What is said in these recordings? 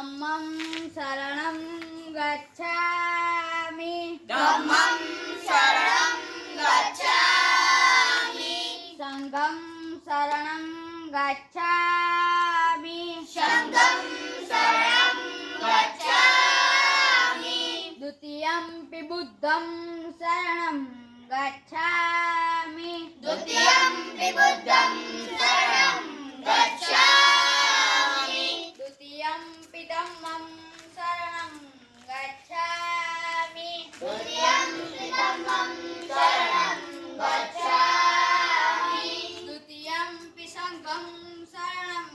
धम्मं शरणं गच्छामि धम्मं शरणं गच्छामि संघं शरणं गच्छामि संघं शरणं गच्छामि द्वितीयंपि बुद्धं शरणं गच्छामि द्वितीयंपि बुद्धं शरणं गच्छामि द्वितीयंपि धम्मं शरणं गच्छामि द्वितीयंपि धम्मं शरणं गच्छामि द्वितीयंपि संघं शरणं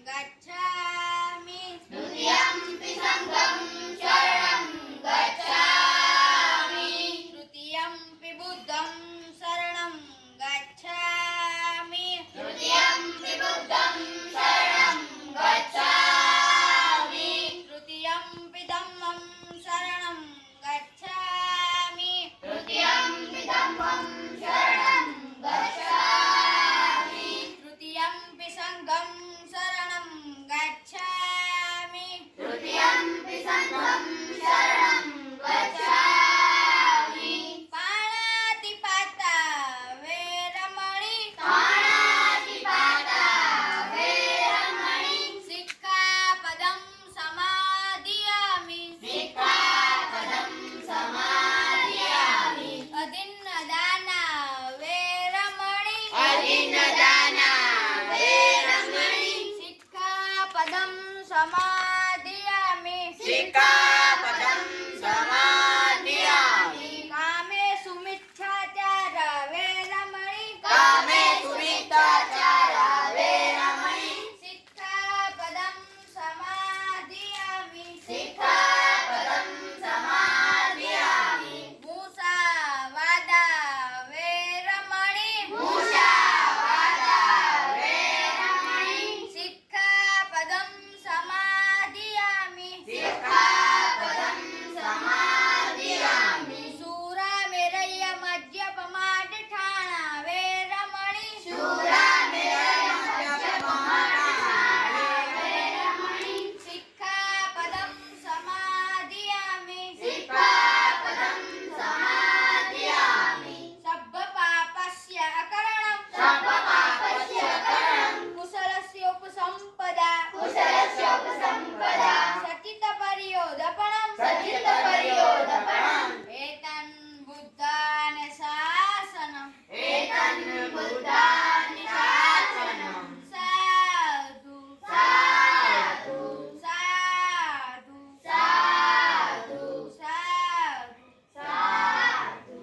गच्छामि द्वितीयंपि संघं शरणं गच्छामि तृतीयंपि बुद्धं शरणं गच्छामि तृतीयंपि बुद्धं शरणं गच्छामि तृतीयंपि धम्मं शरणं गच्छामि तृतीयंपि धम्मं शरणं गच्छामि तृतीयंपि संघं शरणं गच्छामि तृतीयंपि संघं शरणं गच्छामि पाणातिपाता वेरमणि पाणातिपाता वेरमणि सिक्खापदं समादियामि सिक्खापदं समादयामि अदिन्नदाना वेरमणि अदिन्नदाना वेरमणि सिक्खापदं समादियामि सिक्खापदं समादयामि कामेषु मिच्छाचार वेरमणि कामेषु मिथ्याचार वेरमणि सिक्खापदं समादियामि सिक्खापदं समादयामि मुसावादा वेरमणि मुसावादा वेरमणि सिक्खापदं समादियामि सिक्खापदं समादयामि सूरामेरय्य मद्यपमाडठाणा वेरमणि वेरमणि सिक्खापदं समादियामि सिक्खापदं समादयामि सब्बपापस्य अकरणं सर्वपापस्य करणं कुशलस्योपसम्पदा कुशलस्योपसम्पदा सचितपर्योदपणं सचितपर्योदपणम् एतन् बुद्धान शासनम् एतन् बुद्धानि शासनम् साधु साधु साधु साधु साधु साधु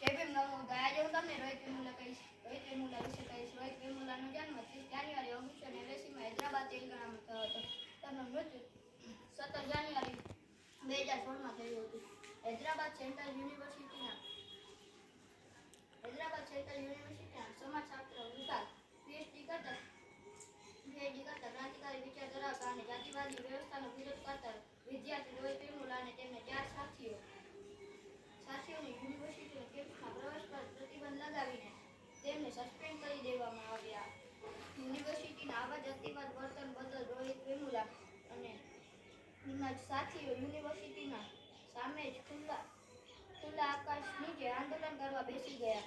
જય ભીમ નમો આજે હું તમને રોહિત વેમુલા કહીશ. રોહિત વેમુલા વિશે કહીશ. રોહિત વેમુલાનો જન્મ 30 જાન્યુઆરી 1989 હૈદરાબાદ તેલંગાણામાં થયો હતો. તેમનું મૃત્યુ 17 જાન્યુઆરી 2016માં થયું હતું. હૈદરાબાદ સેન્ટ્રલ યુનિવર્સિટીના સમાજશાસ્ત્ર વિભાગ પીએચડી કરતા ક્રાંતિકારી વિચાર ધરાવતા અને જાતિવાદી વ્યવસ્થાનો વિરોધ કરતા વિદ્યાર્થી રોહિત વેમુલા અને તેમના 4 સાથીઓને યુનિવર્સિટીના કેમ્પસમાં પ્રવેશ પર પ્રતિબંધ લગાવીને તેમને સસ્પેન્ડ કરી દેવામાં આવ્યા. યુનિવર્સિટીના આવા જાતિવાદ વર્તન બદલ રોહિત વેમુલા અને તેમના સાથીઓ યુનિવર્સિટીના સામે જ ખુલ્લા આકાશ નીચે આંદોલન કરવા બેસી ગયા.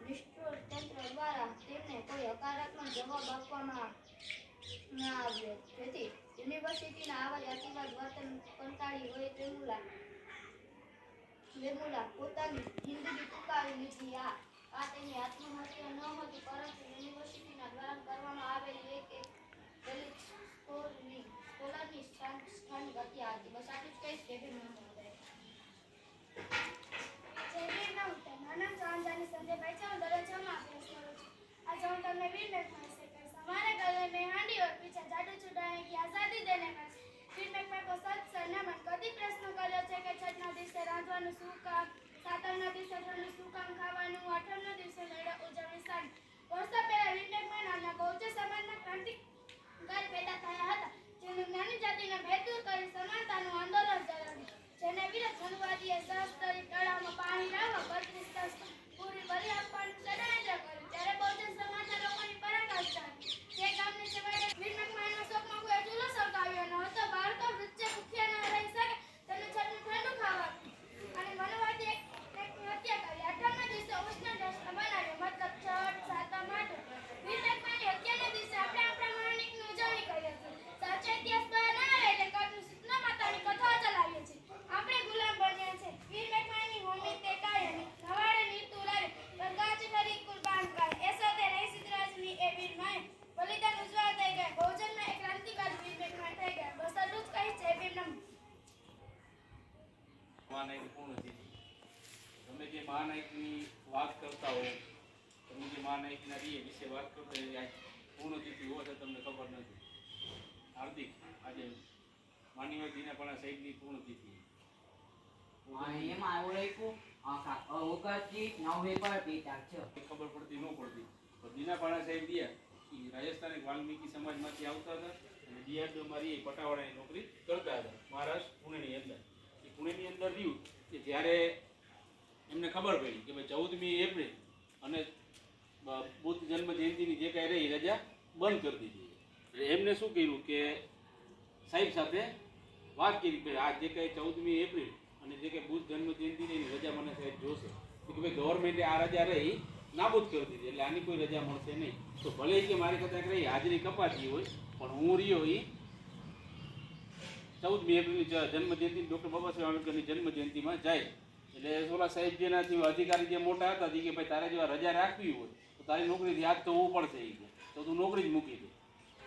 નિષ્ઠુર તંત્ર દ્વારા તેમને કોઈ હકારાત્મક જવાબ આપવામાં ન આવ્યો, જેથી યુનિવર્સિટીના આવા જાતિવાદ વર્તન કંટાળી રોહિત વેમુલા પોતાની જિંદગી ટૂંકાવી લીધી. આ તેની આત્મહત્યા ન હતી, પરંતુ યુનિવર્સિટીના દ્વારા કરવામાં આવેલી એક દલિત સ્કોલરની સ્થાનિક હત્યા હતી. બસ આટલું જ કહીશ. જય ભીમ નમો બુદ્ધાય. મારા નામ ચાંદાની સંજયભાઈ છે. હું ધોરણ 6 માં અભ્યાસ કરું છું. આજે હું તમને વીર મેઘમાં વિશે કહીશ. हमारे गले में हांडी और पीछे जादू छुड़ाने की आजादी देने का वीर મેઘમાં તો સત સરનામા કદી પ્રશ્ન કર્યો છે કે છઠના દિવસે રાંધવાનું શું કામ, સાતમના દિવસે ઠંડુ શું કામ ખાવાનું, આઠમના દિવસે મેળો ઉજવણી સાંજ. વર્ષો પહેલા વીર મેઘમાં નામના બહુજન સમાજના ક્રાંતિકારી પેદા થયા હતા, જેને જ્ઞાની જાતિના ભેદ દૂર કરી સમાનતાનું આંદોલન ચલાવ્યું. જેને વિરોધ મનુવાદીએ સહસ્ત્રી તળાવમાં પાણી લાવવા 32 પૂરી ભરી આપવાનું ષડયંત્ર કર્યું. મહાનાયકની વાત કરતા હો, તમે જે મહાનાયકના રીએ વિશે વાત કરતા હોય આજ પૂર્ણતિથિ હોય તો તમને ખબર નથી. હાર્દિક આજે માનીવાજીના પણ સાહેબની પૂર્ણતિથિ એમાં એવું લખ્યું ઓગસ્ટ 9 પર પીતા છે. ખબર પડતી ન પડતી પણ દીનાપાણા સાહેબ રહ્યા એ રાજસ્થાન એક વાલ્મીકી સમાજમાંથી આવતા હતા અને ડીઆરડીઓમાં રહી પટાવાળાની નોકરી કરતા હતા મહારાષ્ટ્ર પુણેની અંદર. એ પુણેની અંદર રહ્યું કે જ્યારે એમને ખબર પડી કે ભાઈ 14મી એપ્રિલ અને બુદ્ધ જન્મ જયંતિની જે કાંઈ રહી રજા બંધ કરી દીધી. એટલે એમને શું કર્યું કે સાહેબ સાથે વાત કરી કે આ જે કાંઈ 14મી એપ્રિલ અને જે કાંઈ બુદ્ધ જન્મ જયંતિની એની રજા મને સાહેબ જોશે કે ભાઈ ગવર્મેન્ટે આ રજા રહી નાબૂદ કરી દીધી એટલે આની કોઈ રજા મળશે નહીં. તો ભલે કે મારી કદાચ રહી હાજરી કપાતી હોય પણ હું રહ્યો એ 14મી એપ્રિલની જન્મ જયંતિ ડૉક્ટર બાબા સાહેબ આંબેડકરની જન્મ જયંતિમાં જાય. એટલે સોલા સાહેબ જેનાથી અધિકારી જે મોટા હતા કે ભાઈ તારે જો રજા રાખવી હોય તો તારી નોકરીથી હાથ થવું પડશે એ કે તો તું નોકરી જ મૂકી દે.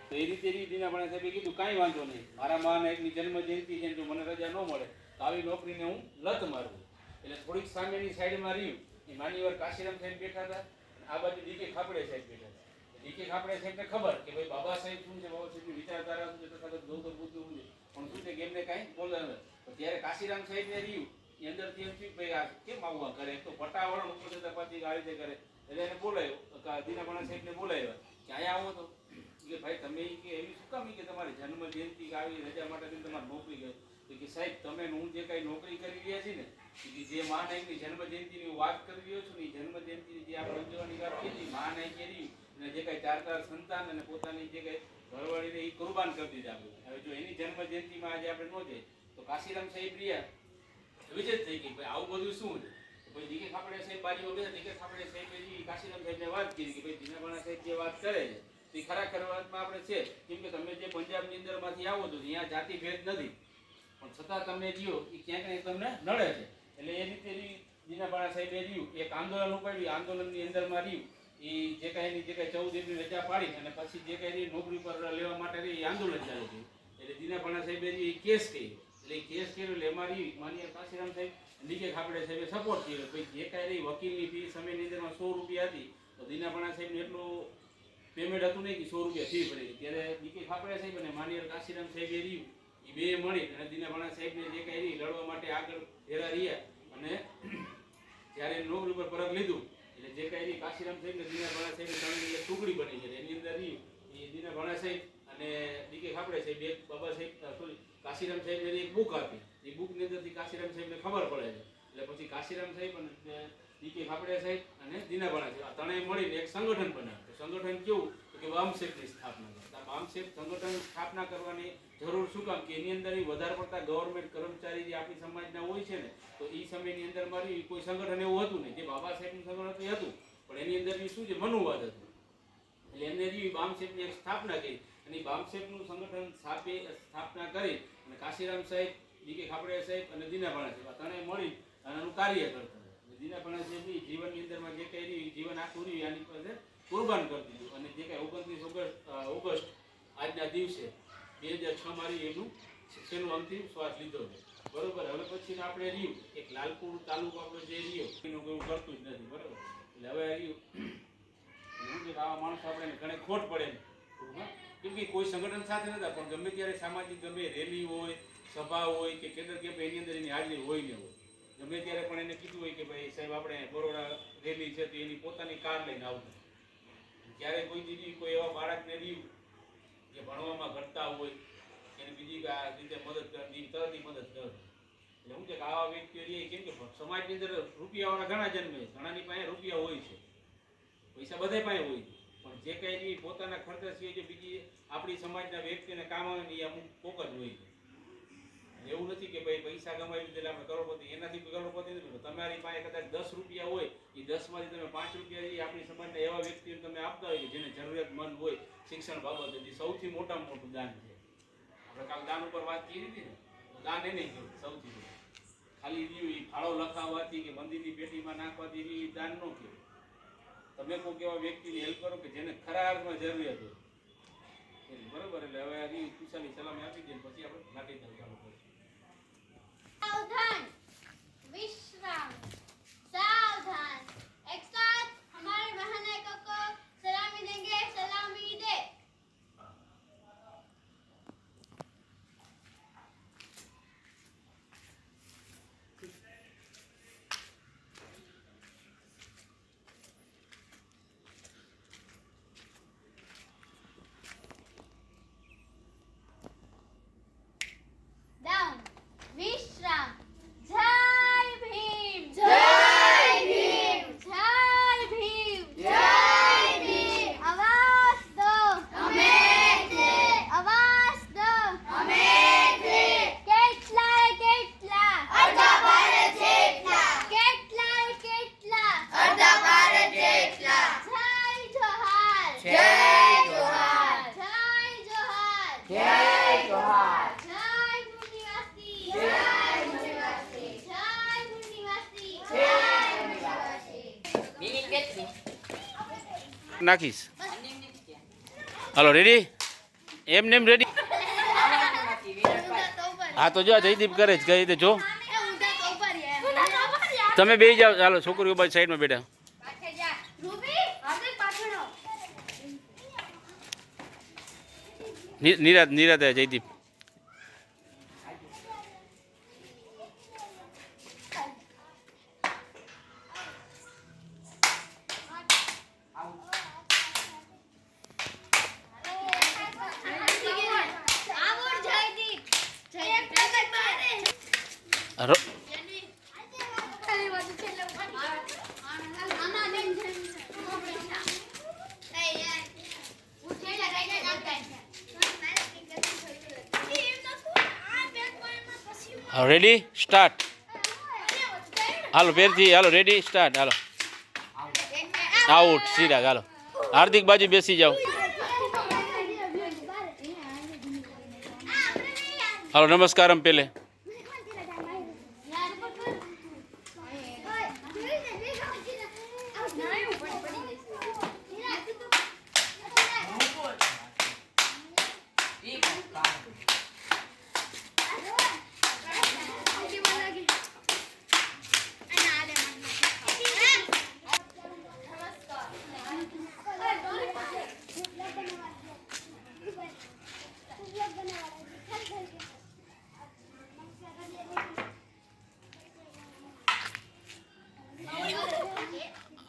તો એ રીતે દીનાપાણા સાહેબે કીધું કાંઈ વાંધો નહીં, મારા મહાનાયકની જન્મ જયંતિ છે જો મને રજા ન મળે તો આવી નોકરીને હું લત મારું. એટલે થોડીક સામેની સાઈડમાં રહ્યું એ માનીવાર કાશીરામ સાહેબ બેઠા હતા, આ બાજુ ડીકે ખાપડે સાહેબ બેઠા હતા. ડીકે ખાપડે સાહેબને ખબર કે ભાઈ બાબા સાહેબ શું છે, બાબા સાહેબની વિચારધારા શું છે, તથા ગૌતમ બુદ્ધ શું છે, પણ શું છે કે એમને કાંઈ બોલે નથી. ત્યારે કાશીરામ સાહેબને રહ્યું એ અંદરથી એમ થયું ભાઈ આ કેમ આવું કરે, તો પટાવાળો ઉપર જતા પાછી આ રીતે કરે. એટલે એને બોલાયો દીનાપાણા સાહેબને બોલાવ્યા કે અહીંયા આવો તો કે ભાઈ તમે કે એવી શું કામ કે તમારી જન્મ જયંતિ આવી રજા માટે તમારી નોકરી ગઈ તો કે સાહેબ તમે હું જે કાંઈ નોકરી કરી રહ્યા છીએ ને કે જે મહાનાયકની જન્મ જયંતિની વાત કરી રહ્યો છું ને એ જન્મ જયંતિની જે આપણે ઉજવવાની વાત કરી મહાનાયક એની અને જે કાંઈ ચાર સંતાન અને પોતાની જે કાંઈ ઘરવાળીને એ કુરબાન કરી દીધા. હવે જો એની જન્મ જયંતિમાં આજે આપણે ન જઈએ તો કાશીરામ સાહેબ રહ્યા વિજેત થઈ ગઈ ભાઈ આવું બધું શું છે. પછી ડીકે ખાપડે સાહેબ બાજુમાં બેઠા, ડીકે ખાપડે સાહેબ કાશીરામ સાહેબને વાત કરી કે ભાઈ દીનાપાણા સાહેબ જે વાત કરે છે એ ખરેખર વાતમાં આપણે છે કેમ કે તમે જે પંજાબની અંદરમાંથી આવો છો ત્યાં જાતિ ભેદ નથી પણ છતાં તમે જીઓ એ ક્યાંક ને તમને નડે છે. એટલે એ રીતે દીનાપાણા સાહેબે રહ્યું એક આંદોલન ઉપાડ્યું, આંદોલનની અંદરમાં રહ્યું એ જે કાંઈ 14 એપ્રિલ રજા પાડી અને પછી જે કાંઈ નોકરી પર લેવા માટે રહી આંદોલન ચાલુ થયું. એટલે દીનાપાણા સાહેબે એ કેસ કર્યો. એટલે એ કેસ કર્યો એટલે એમાં રહી માનીય કાશીરામ સાહેબ ડીકે ખાપડે સાહેબે સપોર્ટ કર્યો. ભાઈ જે કાંઈ રહી વકીલની ફી સમયની અંદરમાં 100 રૂપિયા હતી તો દીનાપાણા સાહેબને એટલું પેમેન્ટ હતું નહીં કે 100 રૂપિયા ફી પડી. ત્યારે ડીકે ખાપડે સાહેબ અને માનીય કાશીરામ સાહેબે રહ્યું એ બે મળી અને દીનાપાણા સાહેબને જે કાંઈ રહી લડવા માટે આગળ ભેરા રહ્યા અને જ્યારે નોકરી પર પરત લીધું એટલે જે કાંઈ રહી કાશીરામ સાહેબ ને દીનાપાણા સાહેબ ત્રણની એક ટુકડી બની છે. એની અંદર રહ્યું એ દીનાપાણા સાહેબ અને ડીકે ખાપડે સાહેબ એક બાબા સાહેબ સોરી કાશીરામ સાહેબને એક બુક આપી. એ બુકની અંદરથી કાશીરામ સાહેબને ખબર પડે છે. એટલે પછી કાશીરામ સાહેબ અને ડીકે ખાપડે સાહેબ અને દીનાપાણા સાહેબ આ ત્રણેય મળીને એક સંગઠન બનાવ્યું. સંગઠન કેવું કે બામસેફની સ્થાપના કરી. બામસેફ સંગઠન સ્થાપના કરવાની જરૂર શું કામ કે એની અંદર વધારે પડતા ગવર્મેન્ટ કર્મચારી જે આપણી સમાજના હોય છે ને તો એ સમયની અંદર મારી કોઈ સંગઠન એવું હતું નહીં. જે બાબા સાહેબનું સંગઠન હતું પણ એની અંદર શું છે મનુવાદ હતું. એટલે એમને બામસેફની એક સ્થાપના કરી અને બામસેફનું સંગઠન સ્થાપના કરી અને કાશીરામ સાહેબ, ડીકે ખાપડે સાહેબ અને દીનાપાણા સાહેબ આ ત્રણેય મળી અને એનું કાર્ય કરતા. દીનાપાણા સાહેબની જીવનની અંદરમાં જે કંઈ જીવન આખું રહ્યું આની પાસે કુરબાન કરી દીધું અને જે કાંઈ 29 ઓગસ્ટ આજના દિવસે 2006 મારી એનું શિક્ષણનું અંતિમ શ્વાસ લીધો છે. બરોબર. હવે પછી આપણે રહ્યું એક લાલપુર તાલુકો આપણે જે રહ્યો એનું કોઈ કરતું જ નથી. બરોબર. એટલે હવે રહ્યું હું કે આવા માણસો આપણે ઘણી ખોટ પડે ને કેમ કે કોઈ સંગઠન સાથે નતા પણ ગમે ત્યારે સામાજિક ગમે રેલી હોય, સભા હોય કે કેન્દ્ર કે એની અંદર એની હાજરી હોય ને હોય. ગમે ત્યારે પણ એને કીધું હોય કે ભાઈ સાહેબ આપણે બરોડા રેલી છે તો એની પોતાની કાર લઈને આવતા. જ્યારે કોઈ દીદી કોઈ એવા બાળકને રહ્યું કે ભણવામાં ઘટતા હોય એને બીજી રીતે મદદ કરતી તરતની મદદ કરે. એટલે શું છે કે આવા વ્યક્તિઓ રહે કેમ કે સમાજની અંદર રૂપિયાવાળા ઘણા જન્મે છે, ઘણાની પાસે રૂપિયા હોય છે, પૈસા બધા પાસે હોય છે પણ જે કાંઈ પોતાના ખર્ચા સિવાય જે બીજી આપણી સમાજના વ્યક્તિને કામ આવે ને એ અમુક કોક જ હોય છે. એવું નથી કે ભાઈ પૈસા કમાવી એટલે આપણે કરોડપતિ, એનાથી કરોડપતિ નથી. તમારી પાસે કદાચ 10 રૂપિયા હોય એ 10 માંથી તમે 5 રૂપિયા આપણી સમાજના એવા વ્યક્તિઓને તમે આપતા હોય કે જેને જરૂરિયાતમંદ હોય શિક્ષણ બાબતે જે સૌથી મોટામાં મોટું દાન છે. આપણે કાલ દાન ઉપર વાત કરી હતી ને તો દાન એને કહેવાય સૌથી મોટું. ખાલી રહ્યું એ ફાળો લખાવવાથી કે મંદિરની પેટીમાં નાખવાથી એ દાન ન કહેવાય. તમે કોઈ એવા વ્યક્તિની હેલ્પ કરો કે જેને ખરા અર્થમાં જરૂરિયાત હોય. બરોબર. એટલે હવે આ ખુશાલી સલામી આપી દે પછી આપણે નાટી ચાલુ કરીશું. સાવધાન વિશ્રામ સાવધાન નાખીશ. હાલો રેડી? એમને એમ રેડી? હા તો જો આ જયદીપ કરે છે, કઈ રીતે જો તમે બે જાઓ. ચાલો છોકરીઓ બાજુ સાઈડમાં બેઠા. નિરાત નિરાત જયદીપ. Ready start. હાલો ફેરથી. હાલો રેડી સ્ટાર્ટ. હાલો આઉટ સીધા. હાલો હાર્દિક બાજુ બેસી જાઓ. હાલો નમસ્કારમ પેલે.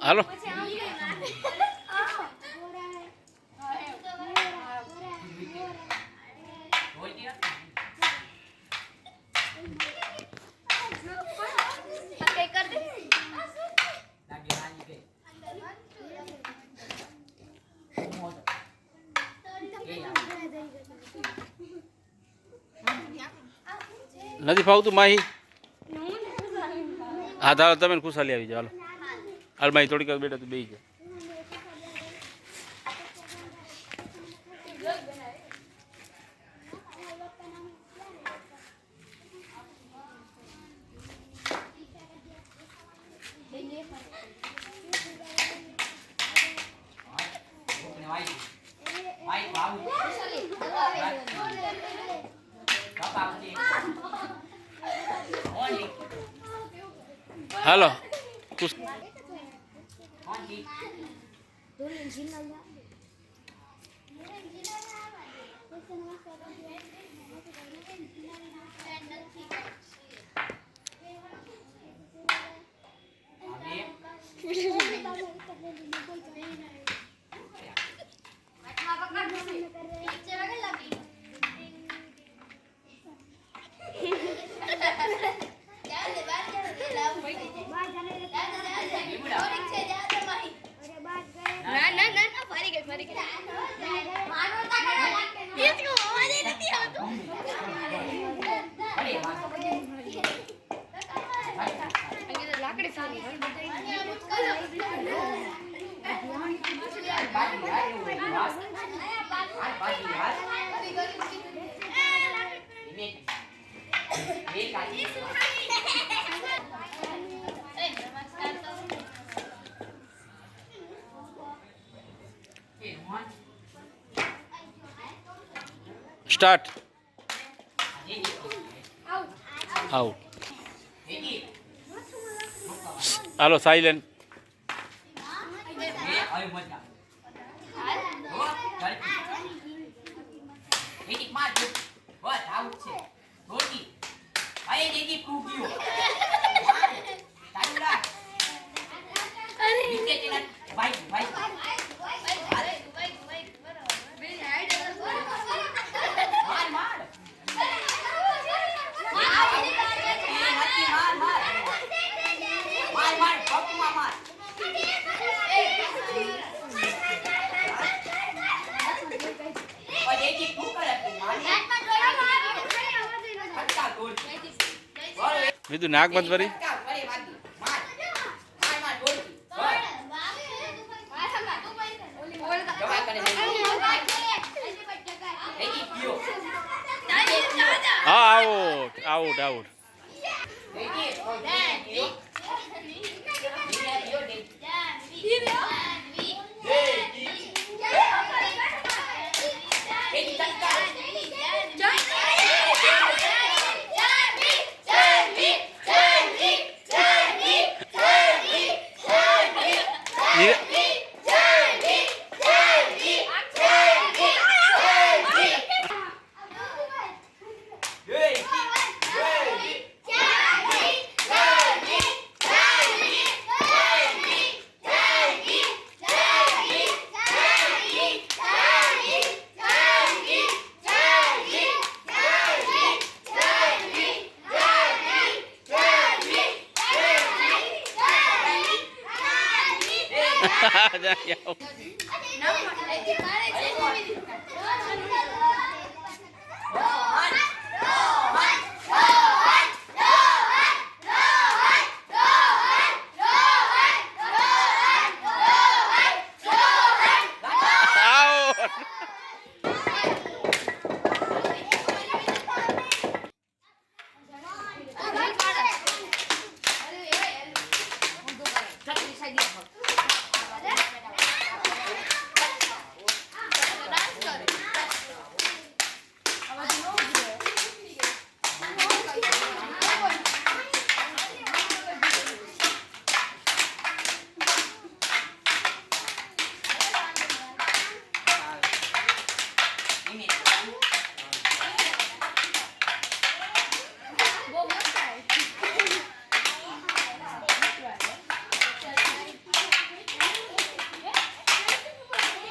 હાલો નથી ફાવતું માહી? હા ચાલો તમે ખુશાલી આવી જાઓ. હાલો હાલ માહી થોડીક વાર બેઠા તો બેસી જાય. હાલો સ્ટાર્ટ. આઉટ. હાલો સાયલેન્ટ. વિદુ નાક બંધ કરી. હા આઉટ આઉટ આઉટ. જાય આવો. રોહન